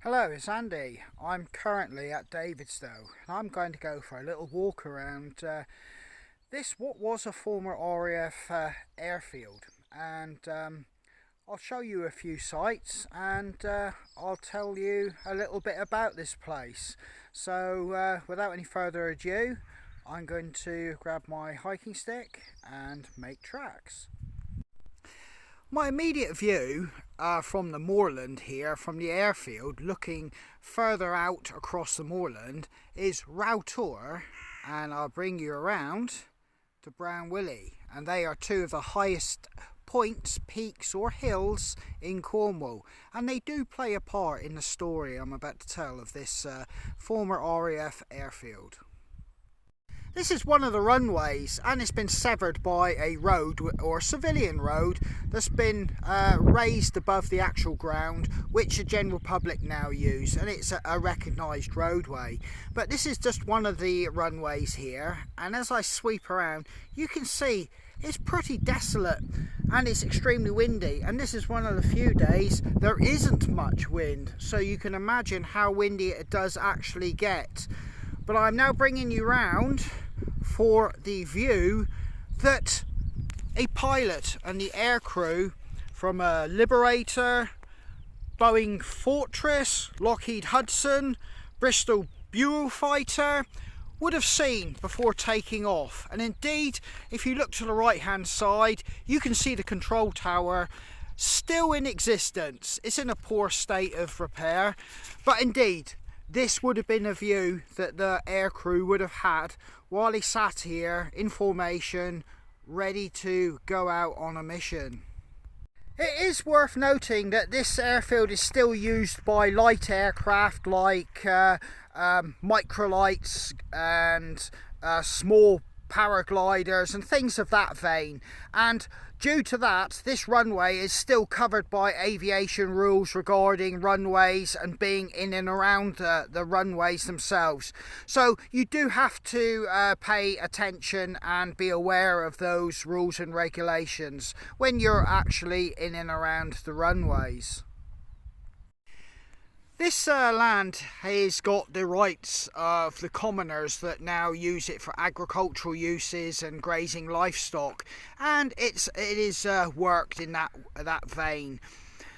Hello, it's Andy. I'm currently at Davidstow and I'm going to go for a little walk around this what was a former RAF airfield, and I'll show you a few sites, and I'll tell you a little bit about this place. So without any further ado, I'm going to grab my hiking stick and make tracks. My immediate view from the moorland here, from the airfield, looking further out across the moorland, is Routor, and I'll bring you around to Brown Willie, and they are two of the highest points, peaks or hills in Cornwall, and they do play a part in the story I'm about to tell of this former RAF airfield. This is one of the runways, and it's been severed by a road, or a civilian road, that's been raised above the actual ground, which the general public now use, and it's a recognised roadway. But this is just one of the runways here, and as I sweep around you can see it's pretty desolate and it's extremely windy, and this is one of the few days there isn't much wind, so you can imagine how windy it does actually get. But I'm now bringing you round for the view that a pilot and the aircrew from a Liberator, Boeing Fortress, Lockheed Hudson, Bristol Beaufighter would have seen before taking off. And indeed, if you look to the right hand side, you can see the control tower still in existence. It's in a poor state of repair, but indeed this would have been a view that the aircrew would have had while he sat here in formation, ready to go out on a mission. It is worth noting that this airfield is still used by light aircraft like microlights and small paragliders and things of that vein, and due to that this runway is still covered by aviation rules regarding runways and being in and around the runways themselves. So you do have to pay attention and be aware of those rules and regulations when you're actually in and around the runways. This land has got the rights of the commoners that now use it for agricultural uses and grazing livestock, and it is worked in that vein.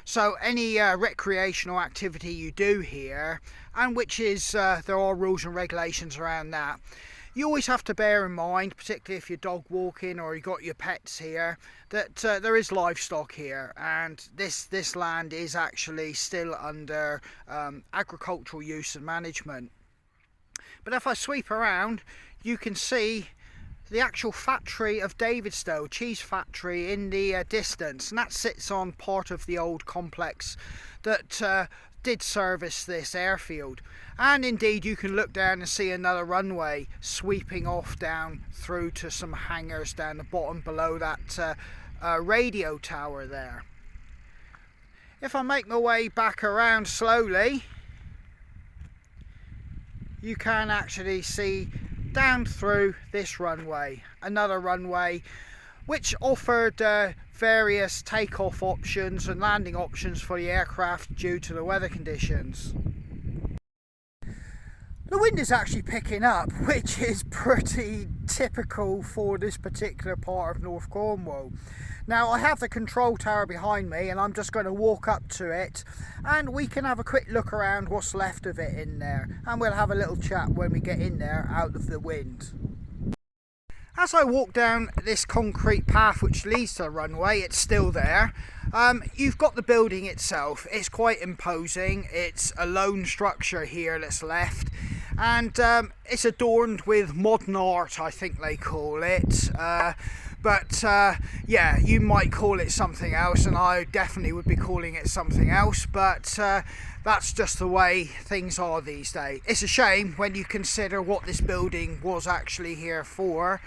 So any recreational activity you do here, and which is there are rules and regulations around that, you always have to bear in mind, particularly if you're dog walking or you've got your pets here, that there is livestock here, and this land is actually still under agricultural use and management. But if I sweep around, you can see the actual factory of Davidstow, cheese factory, in the distance, and that sits on part of the old complex that did service this airfield. And indeed you can look down and see another runway sweeping off down through to some hangars down the bottom below that radio tower there. If I make my way back around slowly, you can actually see down through this runway, another runway which offered various takeoff options and landing options for the aircraft due to the weather conditions. The wind is actually picking up, which is pretty typical for this particular part of North Cornwall. Now I have the control tower behind me, and I'm just going to walk up to it and we can have a quick look around what's left of it in there, and we'll have a little chat when we get in there out of the wind. As I walk down this concrete path which leads to the runway, it's still there. You've got the building itself. It's quite imposing. It's a lone structure here that's left, and it's adorned with modern art, I think they call it. But yeah, you might call it something else, and I definitely would be calling it something else, but that's just the way things are these days. It's a shame when you consider what this building was actually here for.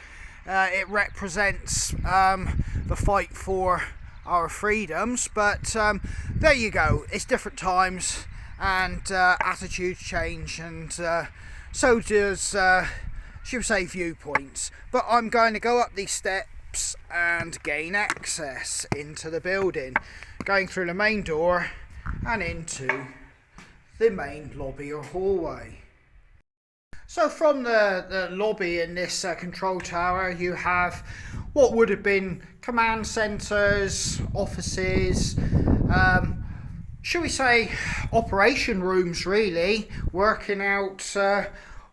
It represents the fight for our freedoms, but there you go. It's different times, and attitudes change, and so does, should we say, viewpoints. But I'm going to go up these steps and gain access into the building, going through the main door and into the main lobby or hallway. So from the lobby in this control tower, you have what would have been command centres, offices, should we say operation rooms really, working out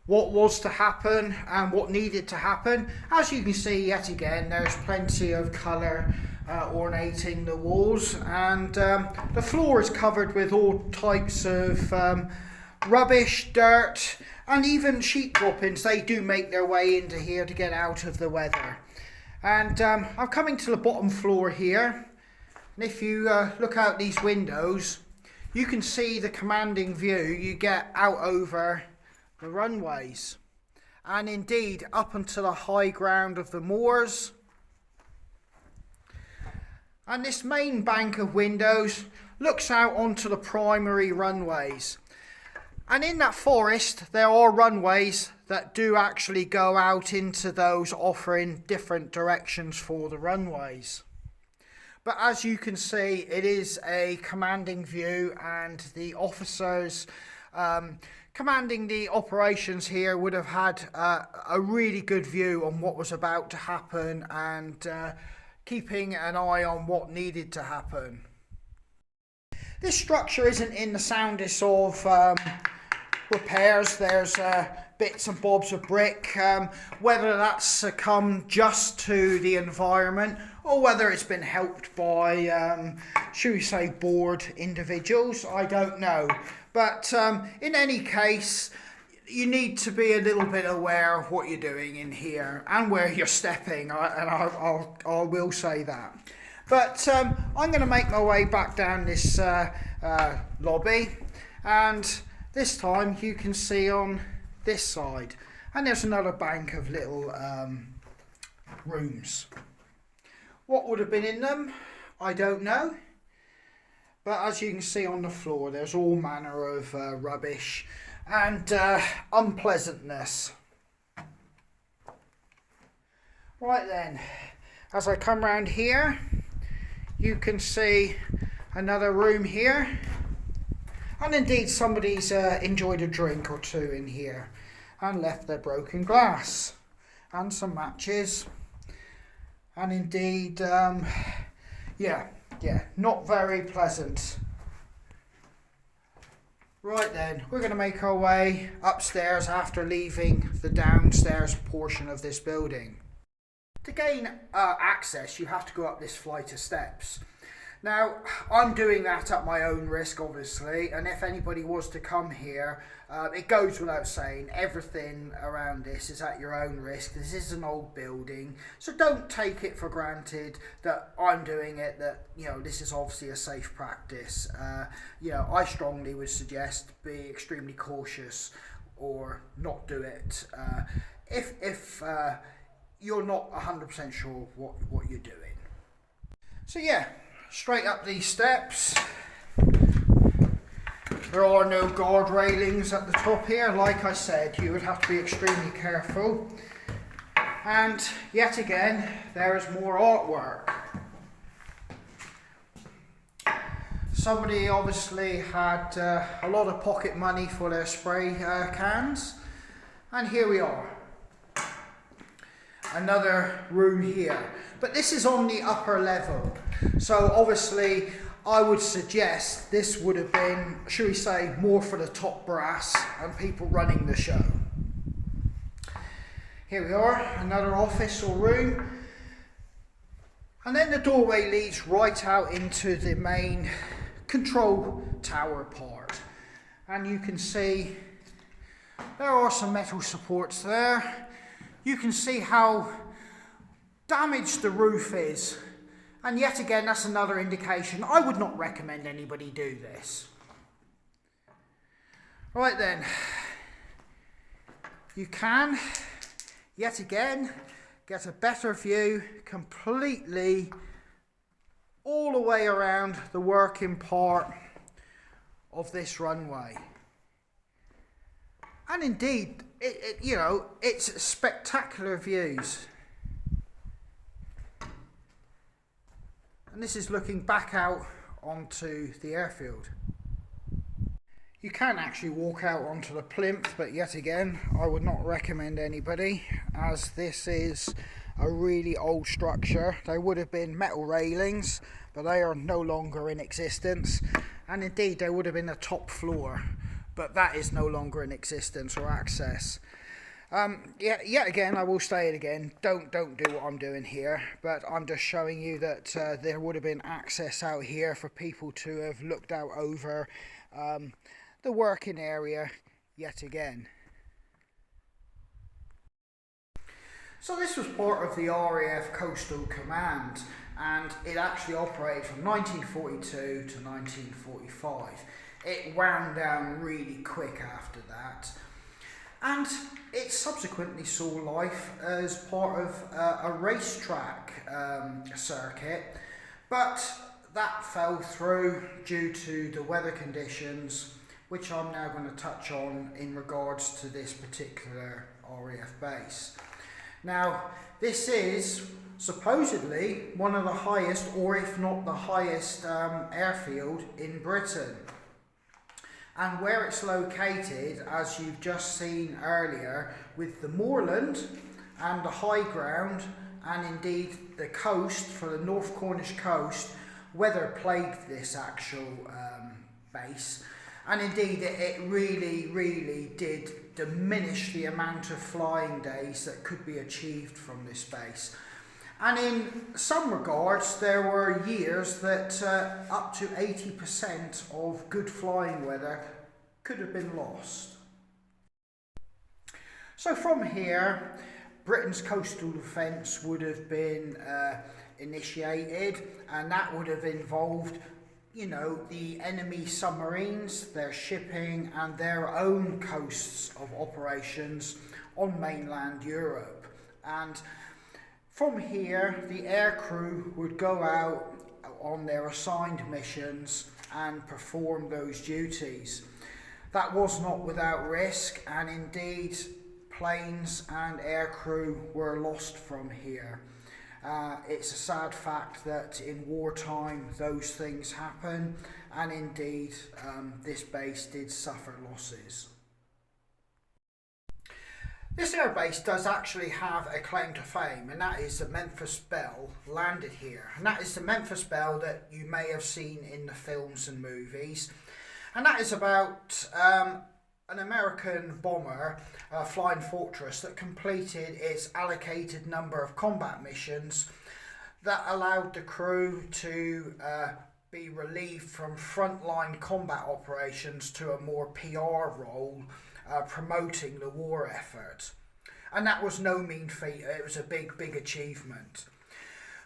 what was to happen and what needed to happen. As you can see, yet again, there's plenty of colour ornating the walls, and the floor is covered with all types of rubbish, dirt, and even sheet droppings. They do make their way into here to get out of the weather. And I'm coming to the bottom floor here, and if you look out these windows, you can see the commanding view you get out over the runways, and indeed up onto the high ground of the moors. And this main bank of windows looks out onto the primary runways. And in that forest, there are runways that do actually go out into those, offering different directions for the runways. But as you can see, it is a commanding view, and the officers commanding the operations here would have had a really good view on what was about to happen, and keeping an eye on what needed to happen. This structure isn't in the soundest of repairs. There's bits and bobs of brick, whether that's succumbed just to the environment or whether it's been helped by, should we say, bored individuals, I don't know. But in any case, you need to be a little bit aware of what you're doing in here and where you're stepping, and I will say that. But I'm going to make my way back down this lobby, and this time you can see on this side, and there's another bank of little rooms. What would have been in them, I don't know. But as you can see on the floor, there's all manner of rubbish and unpleasantness. Right then, as I come round here, you can see another room here. And indeed, somebody's enjoyed a drink or two in here and left their broken glass and some matches. And indeed, yeah, not very pleasant. Right then, we're going to make our way upstairs after leaving the downstairs portion of this building. To gain access, you have to go up this flight of steps. Now, I'm doing that at my own risk, obviously, and if anybody was to come here, it goes without saying, everything around this is at your own risk. This is an old building, so don't take it for granted that I'm doing it, that, you know, this is obviously a safe practice. You know, I strongly would suggest be extremely cautious or not do it if you're not 100% sure what you're doing. So yeah, straight up these steps. There are no guard railings at the top here. Like I said, you would have to be extremely careful. And yet again, there is more artwork. Somebody obviously had a lot of pocket money for their spray cans. And here we are. Another room here. But this is on the upper level. So obviously, I would suggest this would have been, should we say, more for the top brass and people running the show. Here we are, another office or room. And then the doorway leads right out into the main control tower part. And you can see there are some metal supports there. You can see how damaged the roof is. And yet again, that's another indication. I would not recommend anybody do this. Right then, you can, yet again, get a better view completely all the way around the working part of this runway. And indeed, you know, it's spectacular views. And this is looking back out onto the airfield. You can actually walk out onto the plinth, but yet again, I would not recommend anybody, as this is a really old structure. There would have been metal railings, but they are no longer in existence. And indeed, there would have been a top floor, but that is no longer in existence or access. Yet again, I will say it again, don't do what I'm doing here, but I'm just showing you that there would have been access out here for people to have looked out over the working area yet again. So this was part of the RAF Coastal Command, and it actually operated from 1942 to 1945. It wound down really quick after that, and it subsequently saw life as part of a racetrack circuit, but that fell through due to the weather conditions, which I'm now going to touch on in regards to this particular RAF base. Now, this is supposedly one of the highest, or if not the highest, airfield in Britain. And where it's located, as you've just seen earlier, with the moorland and the high ground, and indeed the coast, for the North Cornish coast, weather plagued this actual base. And indeed, it really did diminish the amount of flying days that could be achieved from this base. And in some regards, there were years that up to 80% of good flying weather could have been lost. So from here, Britain's coastal defence would have been initiated, and that would have involved, you know, the enemy submarines, their shipping, and their own coasts of operations on mainland Europe. And from here, the aircrew would go out on their assigned missions and perform those duties. That was not without risk, and indeed, planes and aircrew were lost from here. It's a sad fact that in wartime those things happen, and indeed this base did suffer losses. This airbase does actually have a claim to fame, and that is the Memphis Belle landed here. And that is the Memphis Belle that you may have seen in the films and movies. And that is about an American bomber, Flying Fortress, that completed its allocated number of combat missions that allowed the crew to be relieved from frontline combat operations to a more PR role, promoting the war effort. And that was no mean feat. It was a big achievement.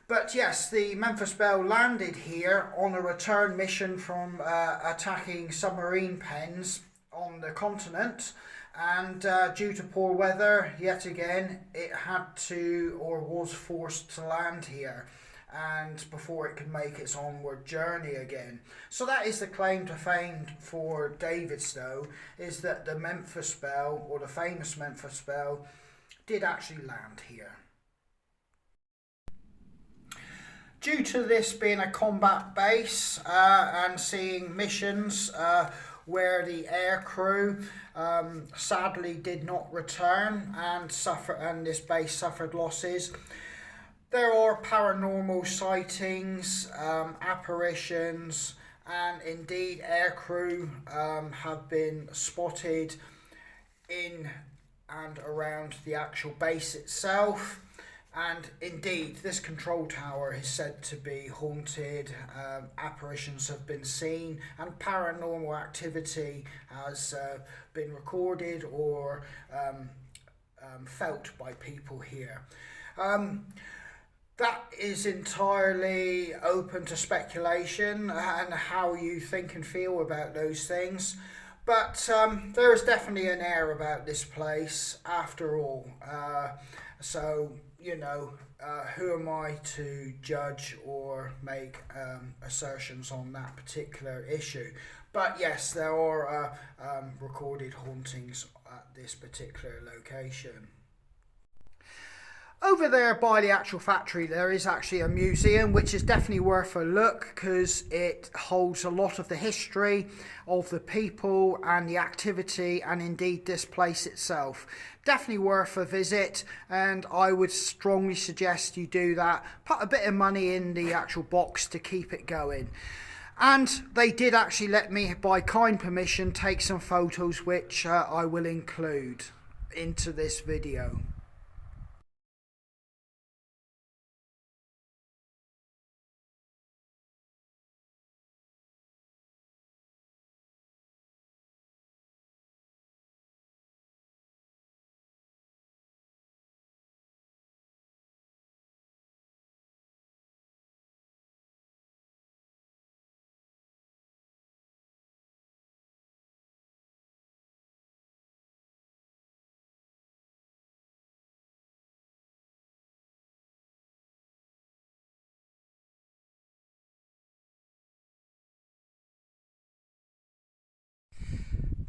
But yes, the Memphis Belle landed here on a return mission from attacking submarine pens on the continent, and due to poor weather, yet again, it had to, or was forced to land here, and before it could make its onward journey again. So that is the claim to fame for Davidstow, is that the Memphis Belle, or the famous Memphis Belle, did actually land here. Due to this being a combat base and seeing missions where the air crew sadly did not return and this base suffered losses, there are paranormal sightings, apparitions, and indeed air crew have been spotted in and around the actual base itself. And indeed, this control tower is said to be haunted, apparitions have been seen, and paranormal activity has been recorded or felt by people here. That is entirely open to speculation and how you think and feel about those things. But there is definitely an air about this place after all. So, you know, who am I to judge or make assertions on that particular issue? But yes, there are recorded hauntings at this particular location. Over Over there by the actual factory there is actually a museum which is definitely worth a look because it holds a lot of the history of the people and the activity and indeed this place itself. Definitely worth a visit, and I would strongly suggest you do that. Put a bit of money in the actual box to keep it going. And they did actually let me, by kind permission, take some photos which I will include into this video.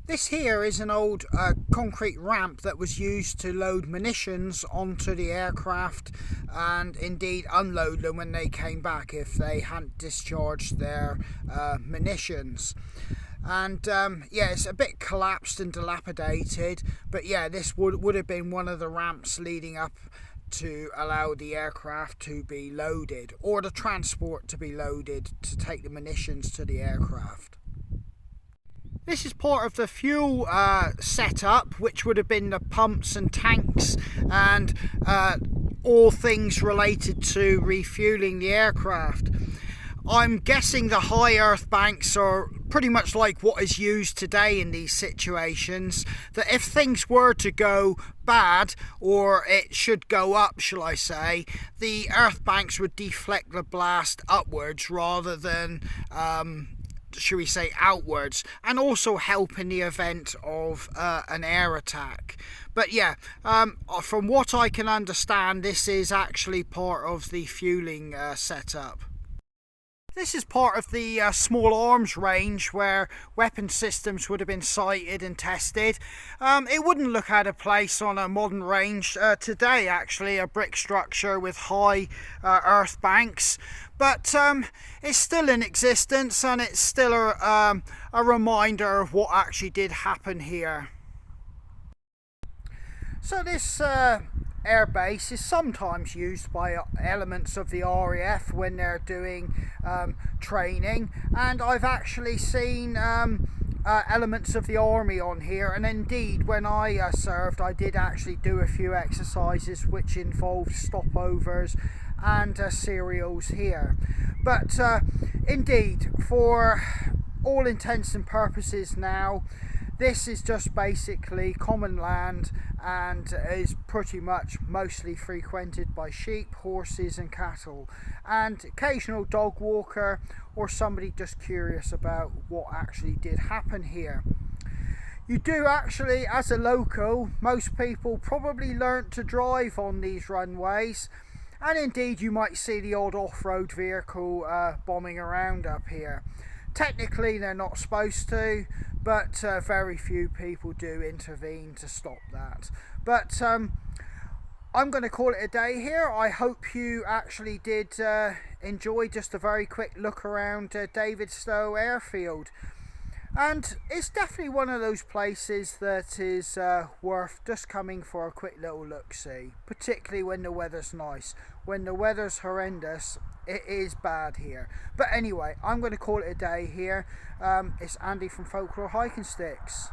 This here is an old concrete ramp that was used to load munitions onto the aircraft and indeed unload them when they came back if they hadn't discharged their munitions. And yeah, it's a bit collapsed and dilapidated, but yeah, this would have been one of the ramps leading up to allow the aircraft to be loaded, or the transport to be loaded to take the munitions to the aircraft. This is part of the fuel setup, which would have been the pumps and tanks and all things related to refueling the aircraft. I'm guessing the high earth banks are pretty much like what is used today in these situations, that if things were to go bad, or it should go up, shall I say, the earth banks would deflect the blast upwards rather than should we say outwards, and also help in the event of an air attack. But yeah, from what I can understand, this is actually part of the fueling setup. This is part of the small arms range where weapon systems would have been sighted and tested. It wouldn't look out of place on a modern range today, actually, a brick structure with high earth banks. But it's still in existence, and it's still a reminder of what actually did happen here. So this air base is sometimes used by elements of the RAF when they're doing training, and I've actually seen elements of the army on here, and indeed when I served I did actually do a few exercises which involved stopovers and serials here. But indeed, for all intents and purposes now, this is just basically common land and is pretty much mostly frequented by sheep, horses and cattle, and occasional dog walker or somebody just curious about what actually did happen here. You do actually, as a local, most people probably learnt to drive on these runways, and indeed you might see the odd off-road vehicle bombing around up here. Technically they're not supposed to, but very few people do intervene to stop that. But I'm going to call it a day here. I hope you actually did enjoy just a very quick look around Davidstow Airfield. And it's definitely one of those places that is worth just coming for a quick little look-see, particularly when the weather's nice. When the weather's horrendous, it is bad here. But anyway, I'm going to call it a day here. It's Andy from Folklore Hiking Sticks.